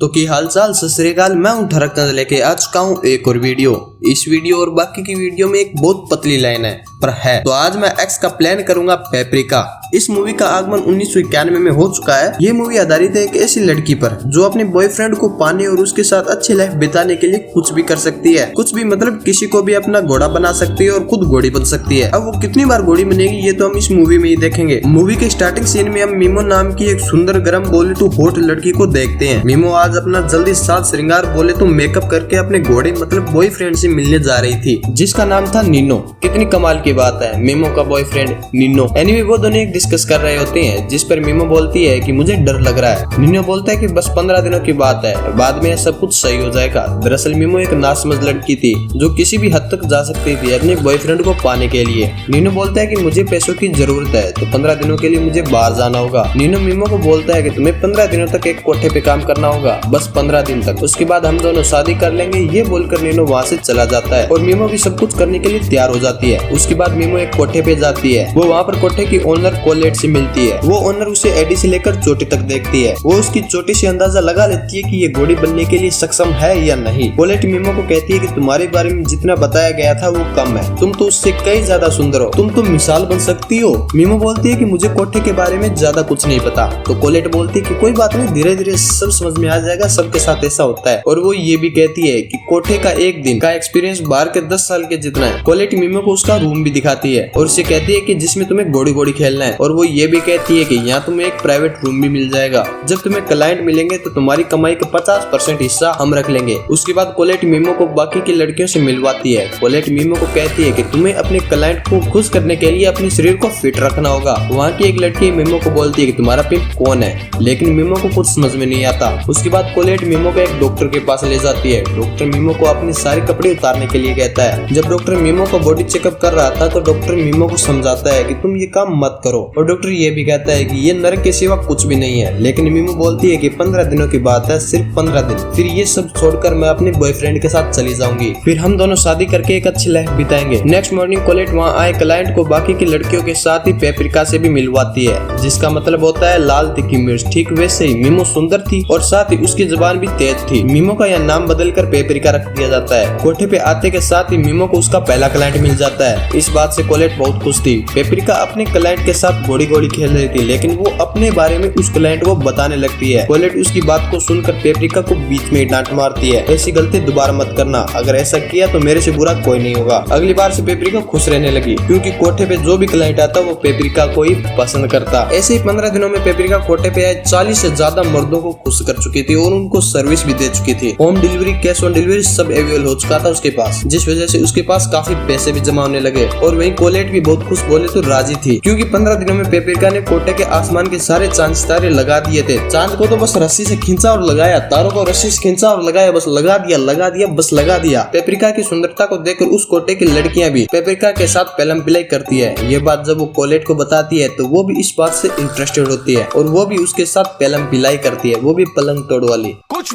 तो की हालचाल सत श्री अकाल, मैं हूं ठरक लेके आ चुका हूं एक और वीडियो। इस वीडियो और बाकी की वीडियो में एक बहुत पतली लाइन है पर है, तो आज मैं एक्स का प्लान करूंगा पेपरिका। इस मूवी का आगमन 1991 में हो चुका है। ये मूवी आधारित है एक ऐसी लड़की पर जो अपने बॉयफ्रेंड को पाने और उसके साथ अच्छी लाइफ बिताने के लिए कुछ भी कर सकती है। कुछ भी मतलब किसी को भी अपना घोड़ा बना सकती है और खुद घोड़ी बन सकती है। अब वो कितनी बार घोड़ी बनेगी ये तो हम इस मूवी में ही देखेंगे। मूवी के स्टार्टिंग सीन में हम मीमो नाम की एक सुंदर गर्म बोले तो हॉट लड़की को देखते हैं। मीमो आज अपना जल्दी साज श्रृंगार बोले तो मेकअप करके अपने घोड़े मतलब बॉयफ्रेंड से मिलने जा रही थी, जिसका नाम था निनो। कितनी कमाल की बात है, मीमो का बॉयफ्रेंड निनो। एनीवे वो दोनों एक डिस्कस कर रहे होते हैं, जिस पर मीमो बोलती है कि मुझे डर लग रहा है। निनो बोलता है कि बस 15 दिनों की बात है, बाद में सब कुछ सही हो जाएगा। दरअसल मीमो एक नासमझ लड़की थी जो किसी भी हद तक जा सकती थी अपने बॉयफ्रेंड को पाने के लिए। निनो बोलता है कि मुझे पैसों की जरूरत है तो 15 दिनों के लिए मुझे बाहर जाना होगा। निनो मीमो को बोलता है कि तुम्हें 15 दिनों तक एक कोठे पे काम करना होगा, बस 15 दिन तक, उसके बाद हम दोनों शादी कर लेंगे। ये बोलकर निनो वहाँ से चला जाता है और मीमो भी सब कुछ करने के लिए तैयार हो जाती है। उसके बाद मीमो एक कोठे पे जाती है। वो वहाँ पर कोठे की ओनर कोलेट से मिलती है। वो ओनर उसे एडी से लेकर चोटी तक देखती है। वो उसकी चोटी से अंदाजा लगा लेती है कि ये घोड़ी बनने के लिए सक्षम है या नहीं। कोलेट मीमो को कहती है कि तुम्हारे बारे में जितना बताया गया था वो कम है, तुम तो उससे कई ज्यादा सुंदर हो, तुम तो मिसाल बन सकती हो। मीमो बोलती है कि मुझे कोठे के बारे में ज्यादा कुछ नहीं पता। तो कोलेट बोलती है कि कोई बात नहीं, धीरे धीरे सब समझ में आ जाएगा, सबके साथ ऐसा होता है। और वो ये भी कहती है कि कोठे का एक दिन का एक्सपीरियंस बाहर के 10 साल के जितना है। कोलेट मीमो को उसका रूम भी दिखाती है और उसे कहती है कि जिसमें तुम्हें घोड़ी घोड़ी खेलना है। और वो ये भी कहती है कि यहाँ तुम्हें एक प्राइवेट रूम भी मिल जाएगा। जब तुम्हें क्लाइंट मिलेंगे तो तुम्हारी कमाई का 50% हिस्सा हम रख लेंगे। उसके बाद कोलेट मीमो को बाकी की लड़कियों से मिलवाती है। कोलेट मीमो को कहती है कि तुम्हें अपने क्लाइंट को खुश करने के लिए अपने शरीर को फिट रखना होगा। वहाँ की एक लड़की मीमो को बोलती है कि तुम्हारा पिंप कौन है, लेकिन मीमो को कुछ समझ में नहीं आता। उसके बाद कोलेट मीमो को एक डॉक्टर के पास ले जाती है। डॉक्टर मीमो को अपने सारे कपड़े उतारने के लिए कहता है। जब डॉक्टर मीमो को बॉडी चेकअप कर रहा था तो डॉक्टर मीमो को समझाता है कि तुम ये काम मत करो। और डॉक्टर ये भी कहता है कि ये नरक के सिवा कुछ भी नहीं है। लेकिन मीमो बोलती है कि 15 दिनों की बात है, सिर्फ 15 दिन, फिर ये सब छोड़कर मैं अपने बॉयफ्रेंड के साथ चली जाऊंगी, फिर हम दोनों शादी करके एक अच्छी लाइफ बिताएंगे। नेक्स्ट मॉर्निंग कोलेट वहाँ आए क्लाइंट को बाकी की लड़कियों के साथ ही पेपरिका से भी मिलवाती है, जिसका मतलब होता है लाल तिखी मिर्च। ठीक वैसे ही मीमो सुंदर थी और साथ ही उसकी जुबान भी तेज थी। मीमो का यह नाम बदलकर पेपरिका रख दिया जाता है। कोठे पे आते के साथ ही मीमो को उसका पहला क्लाइंट मिल जाता है। इस बात से कोलेट बहुत खुश थी। पेपरिका अपने क्लाइंट के साथ घोड़ी घोड़ी खेल रही थी, लेकिन वो अपने बारे में उस क्लाइंट को बताने लगती है। कोलेट उसकी बात को सुनकर पेपरिका को बीच में डांट मारती है, ऐसी गलती दोबारा मत करना, अगर ऐसा किया तो मेरे से बुरा कोई नहीं होगा। अगली बार से पेपरिका खुश रहने लगी क्योंकि कोठे पे जो भी क्लाइंट आता वो पेपरिका को ही पसंद करता। ऐसे ही 15 दिनों में पेपरिका कोठे पे आए 40 से ज्यादा मर्दों को खुश कर चुकी थी और उनको सर्विस भी दे चुकी थी। Home delivery, cash on delivery सब अवेलेबल हो चुका था उसके पास, जिस वजह से उसके पास काफी पैसे भी जमा होने लगे। और वहीं कोलेट भी बहुत खुश बोले तो राजी थी क्योंकि 15 दिनों में पेपरिका ने कोठे के आसमान के सारे चांद सितारे लगा दिए थे। चांद को तो बस रस्सी से खींचा और लगाया, तारों को रस्सी से खींचा और लगाया, बस लगा दिया बस लगा दिया। पेपरिका की सुंदरता को देखकर उस कोठे की लड़कियां भी पेपरिका के साथ पेलम पिलाई करती है। ये बात जब वो कोलेट को बताती है तो वो भी इस बात से इंटरेस्टेड होती है और वो भी उसके साथ पेलम पिलाई करती है, वो भी पलंग तोड़ वाली। कुछ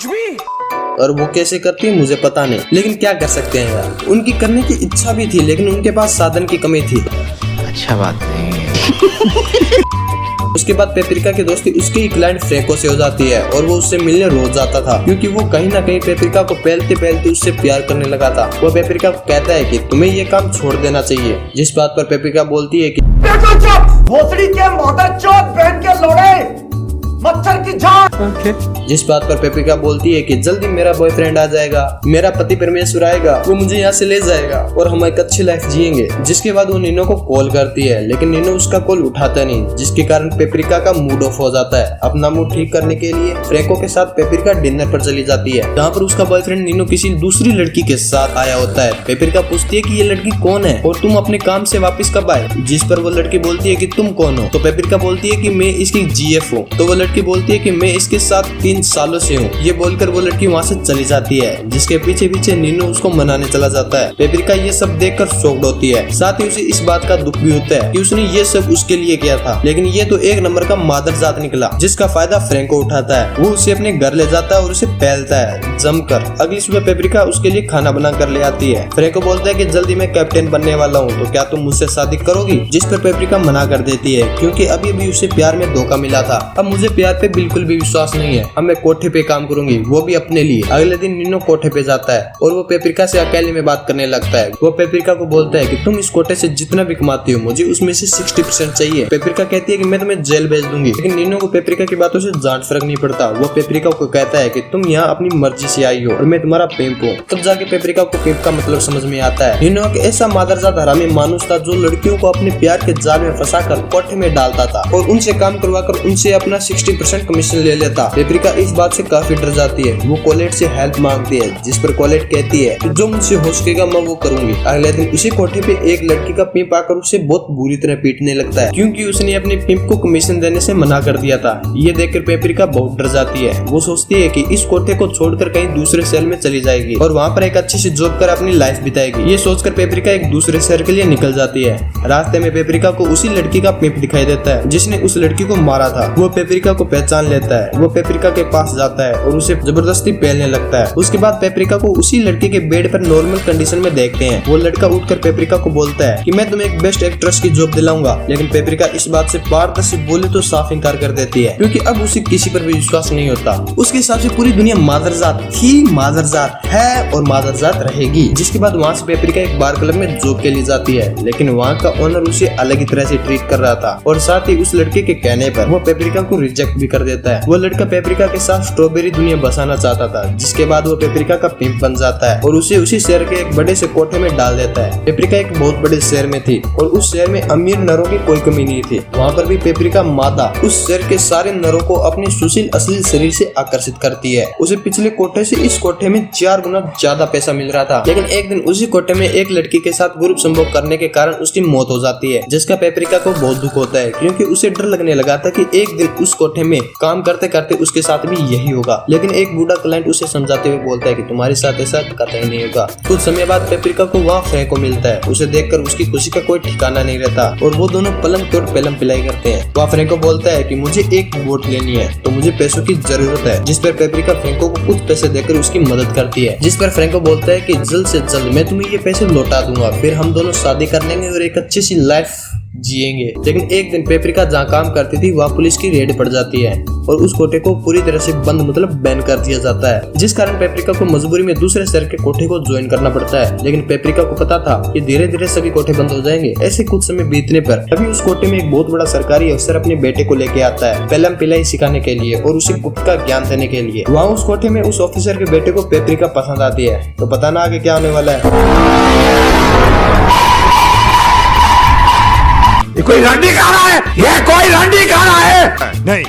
भी और वो कैसे करती है मुझे पता नहीं, लेकिन क्या कर सकते हैं यार। उनकी करने की इच्छा भी थी लेकिन उनके पास साधन की कमी थी। अच्छा बात नहीं है। उसके बाद पेपरिका की दोस्ती उसके ही क्लाइंट फ्रैंको से हो जाती है और वो उससे मिलने रोज जाता था क्योंकि वो कहीं ना कहीं पेपरिका को पहलते पहलते उससे प्यार करने लगा था। वो पेपरिका को कहता है कि तुम्हें ये काम छोड़ देना चाहिए, जिस बात पर पेपरिका बोलती है कि भोसड़ी के मोटर चौथ बहन के लोड़े मच्छर की जान। जिस बात पर पेपरिका बोलती है कि जल्दी मेरा बॉयफ्रेंड आ जाएगा, मेरा पति परमेश्वर आएगा, वो मुझे यहाँ से ले जाएगा और हम एक अच्छी लाइफ जिएंगे। जिसके बाद वो निनो को कॉल करती है लेकिन निनो उसका कॉल उठाता नहीं, जिसके कारण पेपरिका का मूड ऑफ हो जाता है। अपना मूड ठीक करने के लिए फ्रैंको के साथ पेपरिका डिनर पर चली जाती है, जहाँ पर उसका बॉयफ्रेंड निनो किसी दूसरी लड़की के साथ आया होता है। पेपरिका पूछती है कि ये लड़की कौन है और तुम अपने काम से वापस कब आए, जिस पर वो लड़की बोलती है कि तुम कौन हो। तो पेपरिका बोलती है कि मैं इसकी जीएफ हूँ। तो वो लड़की बोलती है कि मैं इसके साथ 3 सालों से हूँ। ये बोलकर वो लड़की वहाँ से चली जाती है, जिसके पीछे पीछे निनो उसको मनाने चला जाता है। पेपरिका ये सब देखकर शॉक्ड होती है, साथ ही उसे इस बात का दुख भी होता है कि उसने ये सब उसके लिए किया था, लेकिन ये तो एक नंबर का मादरजात निकला, जिसका फायदा फ्रैंको उठाता है। वो उसे अपने घर ले जाता है और उसे पहलता है जमकर। अगली सुबह पेपरिका उसके लिए खाना बना कर ले आती है। फ्रैंको बोलता है कि जल्दी मैं कैप्टन बनने वाला हूँ, तो क्या तुम मुझसे शादी करोगी, जिस पर पेपरिका मना कर देती है क्योंकि अभी भी उसे प्यार में धोखा मिला था। अब मुझे प्यार पे बिल्कुल भी विश्वास नहीं है। अब मैं कोठे पे काम करूंगी, वो भी अपने लिए। अगले दिन निन्नो कोठे पे जाता है और वो पेपरिका से अकेले में बात करने लगता है। वो पेपरिका को बोलता है कि तुम इस कोठे से जितना भी कमाती हो मुझे उसमें से 60% चाहिए। पेपरिका कहती है कि मैं तुम्हें जेल भेज दूंगी, लेकिन निन्नो को पेपरिका की बातों से जान फर्क नहीं पड़ता। वो पेपरिका को कहता है कि तुम यहाँ अपनी मर्जी से आई हो और मैं तुम्हारा पिंप हूँ। तब जाके पेपरिका को पिंप का मतलब समझ में आता है। निन्नो एक ऐसा मादरजात हरामी मानुस था जो लड़कियों को अपने प्यार के जाल में फंसाकर कोठे में डालता था और उनसे काम करवाकर उनसे अपना 60% कमीशन ले लेता। पेपरिका इस बात से काफी डर जाती है। वो कोलेट से हेल्प मांगती है, जिस पर कोलेट कहती है कि जो मुझसे हो सकेगा मैं वो करूंगी। अगले दिन उसी कोठे पे एक लड़की का पिंप आकर उसे बहुत बुरी तरह पीटने लगता है, क्योंकि उसने अपने पिंप को कमीशन देने से मना कर दिया था। ये देखकर पेपरिका बहुत डर जाती है। वो सोचती है कि इस कोठे को छोड़कर कहीं दूसरे शहर में चली जाएगी और वहाँ पर एक अच्छी सी जॉब कर अपनी लाइफ बिताएगी। ये सोचकर पेपरिका एक दूसरे शहर के लिए निकल जाती है। रास्ते में पेपरिका को उसी लड़की का पिंप दिखाई देता है जिसने उस लड़की को मारा था। वो पेपरिका को पहचान लेता है। वो पेपरिका के पास जाता है और उसे जबरदस्ती पहनने लगता है। उसके बाद पेपरिका को उसी लड़के के बेड पर नॉर्मल कंडीशन में देखते हैं। वो लड़का उठकर पेपरिका को बोलता है कि मैं तुम्हें एक बेस्ट एक्ट्रेस की जॉब दिलाऊंगा, लेकिन पेपरिका इस बात से पारदर्शी बोले तो साफ इनकार कर देती है, क्योंकि अब उसे किसी पर भी विश्वास नहीं होता। उसके हिसाब से पूरी दुनिया मादरजात थी, मादरजात है और मादरजात रहेगी। जिसके बाद वहाँ से पेपरिका एक बार क्लब में जॉब के लिए जाती है, लेकिन वहाँ का ओनर उसे अलग ही तरह से ट्रीट कर रहा था और साथ ही उस लड़के के कहने पर वो पेपरिका को रिजेक्ट भी कर देता है। वो लड़का पेपरिका के साथ स्ट्रॉबेरी दुनिया बसाना चाहता था, जिसके बाद वो पेपरिका का पिंप बन जाता है और उसे उसी शहर के एक बड़े से कोठे में डाल देता है। पेपरिका एक बहुत बड़े शहर में थी और उस शहर में अमीर नरों की कोई कमी नहीं थी। वहाँ पर भी पेपरिका मादा उस शहर के सारे नरों को अपने सुशील अश्लील शरीर से आकर्षित करती है। उसे पिछले कोठे से इस कोठे में 4 गुना ज्यादा पैसा मिल रहा था, लेकिन एक दिन उसी कोठे में एक लड़की के साथ ग्रुप संभोग करने के कारण उसकी मौत हो जाती है, जिसका पेपरिका को बहुत दुख होता है, क्योंकि उसे डर लगने लगा था कि एक दिन उस कोठे में काम करते करते उसके साथ भी यही होगा। लेकिन एक बूढ़ा क्लाइंट उसे समझाते हुए बोलता है कि तुम्हारे साथ ऐसा कतई नहीं होगा। कुछ समय बाद पेपरिका को वहाँ फ्रैंको मिलता है। उसे देखकर उसकी खुशी का कोई ठिकाना नहीं रहता और वो दोनों पलंग तोड़ पेलम पिलाई करते हैं। वहाँ फ्रैंको बोलता है कि मुझे एक बोट लेनी है तो मुझे पैसों की जरूरत है, जिस पर पेपरिका फ्रैंको को कुछ पैसे देकर उसकी मदद करती है, जिस पर फ्रैंको बोलता है कि जल्द से जल्द मैं तुम्हें ये पैसे लौटा दूंगा, फिर हम दोनों शादी कर लेंगे और एक अच्छी सी लाइफ जिएंगे। लेकिन एक दिन पेपरिका जहाँ काम करती थी वहाँ पुलिस की रेड पड़ जाती है और उस कोठे को पूरी तरह से बंद मतलब बैन कर दिया जाता है, जिस कारण पेपरिका को मजबूरी में दूसरे शहर के कोठे को ज्वाइन करना पड़ता है। लेकिन पेपरिका को पता था कि धीरे धीरे सभी कोठे बंद हो जाएंगे। ऐसे कुछ समय बीतने पर अभी उस कोठे में एक बहुत बड़ा सरकारी अफसर अपने बेटे को लेके आता है पेलम पिलाई सिखाने के लिए और उसे गुप्त का ज्ञान देने के लिए। वहाँ उस कोठे में उस ऑफिसर के बेटे को पेपरिका पसंद आती है। तो पता ना आगे क्या होने वाला है। ये कोई रंडी खाना है, ये कोई रंडी खाना है नहीं।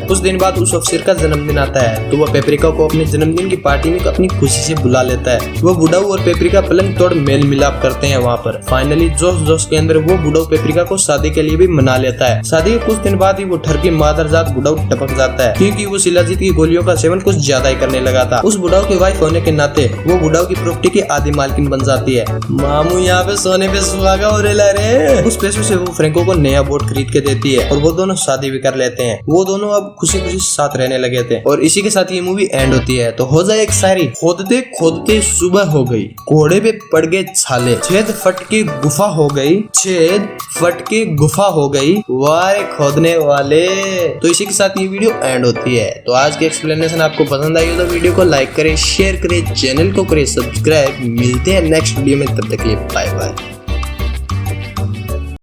कुछ दिन बाद उस अफसर का जन्मदिन आता है तो वह पेपरिका को अपने जन्मदिन की पार्टी में अपनी खुशी से बुला लेता है। वो बुढ़ाऊ और पेपरिका पलंग तोड़ मेल मिलाप करते हैं वहाँ पर। फाइनली जोश जोश के अंदर वो बुढ़ाऊ पेपरिका को शादी के लिए भी मना लेता है। शादी के कुछ दिन बाद ही वो ठरकी मादरजात बुढ़ाऊ टपक जाता है, क्योंकि वो शिलाजीत की गोलियों का सेवन कुछ ज्यादा ही करने लगा था। उस बुढ़ाऊ की वाइफ होने के नाते वो बुढ़ाऊ की प्रॉपर्टी की आधी मालकिन बन जाती है। मामू यहाँ पे सोने पे सुहागा हो रे। उस पैसों से वो फ्रैंको को नया बोट खरीद के देती है और वो दोनों शादी भी कर लेते हैं। वो दोनों अब खुशी खुशी साथ रहने लगे थे और इसी के साथ ये मूवी एंड होती है। तो हो जाए एक शायरी, खोदते खोदते सुबह हो गई, घोड़े पे पड़ गए छाले, छेद फट के गुफा हो गई, छेद फट के गुफा हो गई, वारे खोदने वाले। तो इसी के साथ ये वीडियो एंड होती है। तो आज की एक्सप्लेनेशन आपको पसंद आई हो तो वीडियो को लाइक करें, शेयर करें, चैनल को करें सब्सक्राइब। मिलते हैं नेक्स्ट वीडियो में, तब तक के लिए बाय बाय।